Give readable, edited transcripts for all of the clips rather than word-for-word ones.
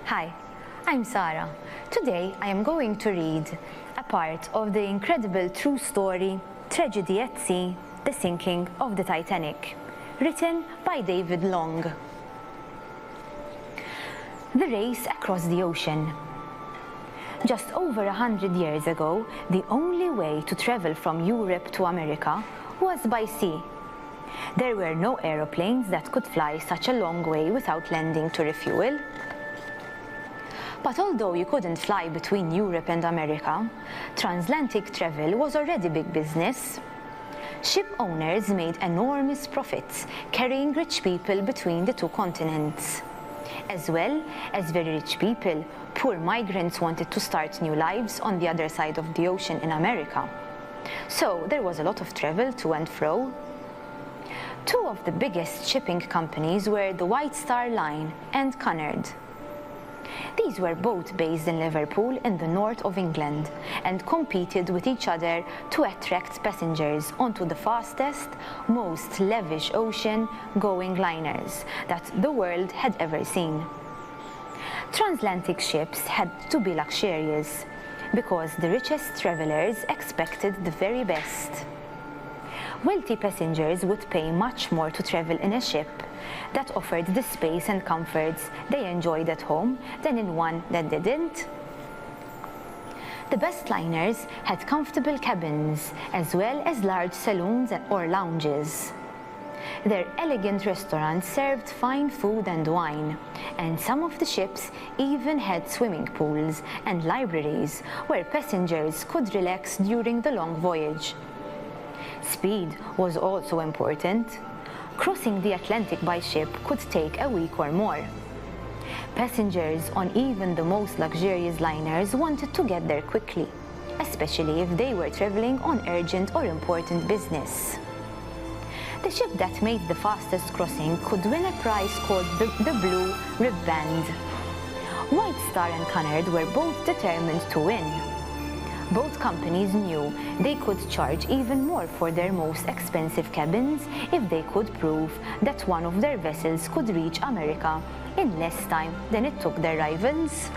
Hi, I'm Sara. Today I am going to read a part of the incredible true story, Tragedy at Sea, The Sinking of the Titanic, written by David Long. The race across the ocean. Just over 100 years ago, the only way to travel from Europe to America was by sea. There were no aeroplanes that could fly such a long way without landing to refuel. But although you couldn't fly between Europe and America, transatlantic travel was already big business. Ship owners made enormous profits carrying rich people between the two continents. As well as very rich people, poor migrants wanted to start new lives on the other side of the ocean in America. So there was a lot of travel to and fro. Two of the biggest shipping companies were the White Star Line and Cunard. These were both based in Liverpool in the north of England and competed with each other to attract passengers onto the fastest, most lavish ocean-going liners that the world had ever seen. Transatlantic ships had to be luxurious because the richest travelers expected the very best. Wealthy passengers would pay much more to travel in a ship that offered the space and comforts they enjoyed at home than in one that didn't. The best liners had comfortable cabins as well as large saloons or lounges. Their elegant restaurants served fine food and wine, and some of the ships even had swimming pools and libraries where passengers could relax during the long voyage. Speed was also important. Crossing the Atlantic by ship could take a week or more. Passengers on even the most luxurious liners wanted to get there quickly, especially if they were traveling on urgent or important business. The ship that made the fastest crossing could win a prize called the Blue Ribband. White Star and Cunard were both determined to win. Both companies knew they could charge even more for their most expensive cabins if they could prove that one of their vessels could reach America in less time than it took their rivals.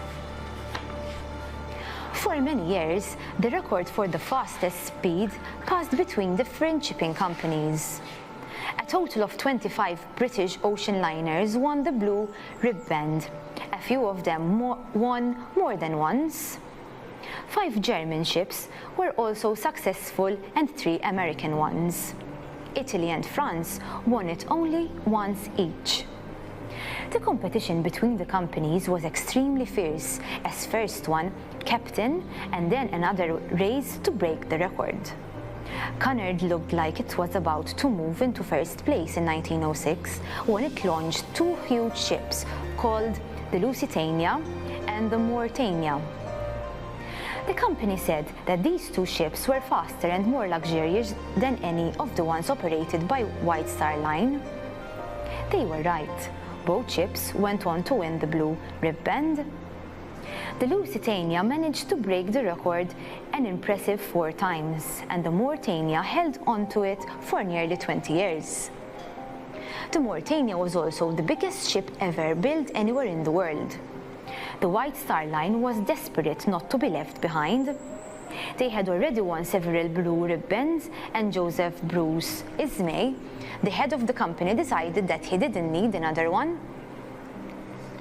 For many years, the record for the fastest speed passed between different shipping companies. A total of 25 British ocean liners won the Blue Ribband. A few of them won more than once. 5 German ships were also successful and 3 American ones. Italy and France won it only once each. The competition between the companies was extremely fierce, as first one captain and then another raced to break the record. Cunard looked like it was about to move into first place in 1906 when it launched 2 huge ships called the Lusitania and the Mauretania. The company said that these 2 ships were faster and more luxurious than any of the ones operated by White Star Line. They were right. Both ships went on to win the Blue Ribband. The Lusitania managed to break the record an impressive 4 times, and the Mauretania held on to it for nearly 20 years. The Mauretania was also the biggest ship ever built anywhere in the world. The White Star Line was desperate not to be left behind. They had already won several Blue Ribbons, and Joseph Bruce Ismay, the head of the company, decided that he didn't need another one.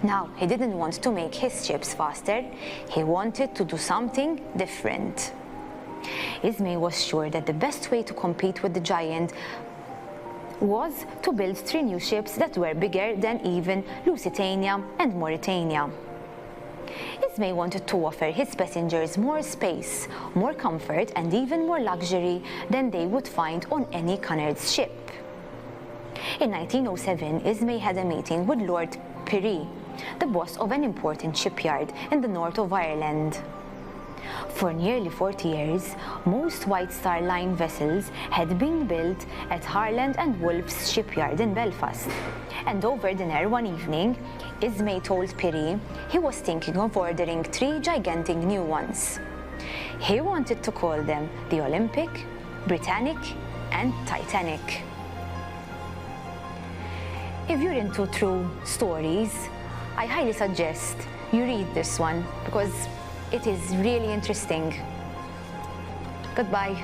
Now, he didn't want to make his ships faster, he wanted to do something different. Ismay was sure that the best way to compete with the giant was to build 3 new ships that were bigger than even Lusitania and Mauretania. Ismay wanted to offer his passengers more space, more comfort, and even more luxury than they would find on any Cunard's ship. In 1907, Ismay had a meeting with Lord Pirrie, the boss of an important shipyard in the north of Ireland. For nearly 40 years, most White Star Line vessels had been built at Harland and Wolff's shipyard in Belfast. And over dinner one evening, Ismay told Pirrie he was thinking of ordering 3 gigantic new ones. He wanted to call them the Olympic, Britannic, and Titanic. If you're into true stories, I highly suggest you read this one because it is really interesting. Goodbye.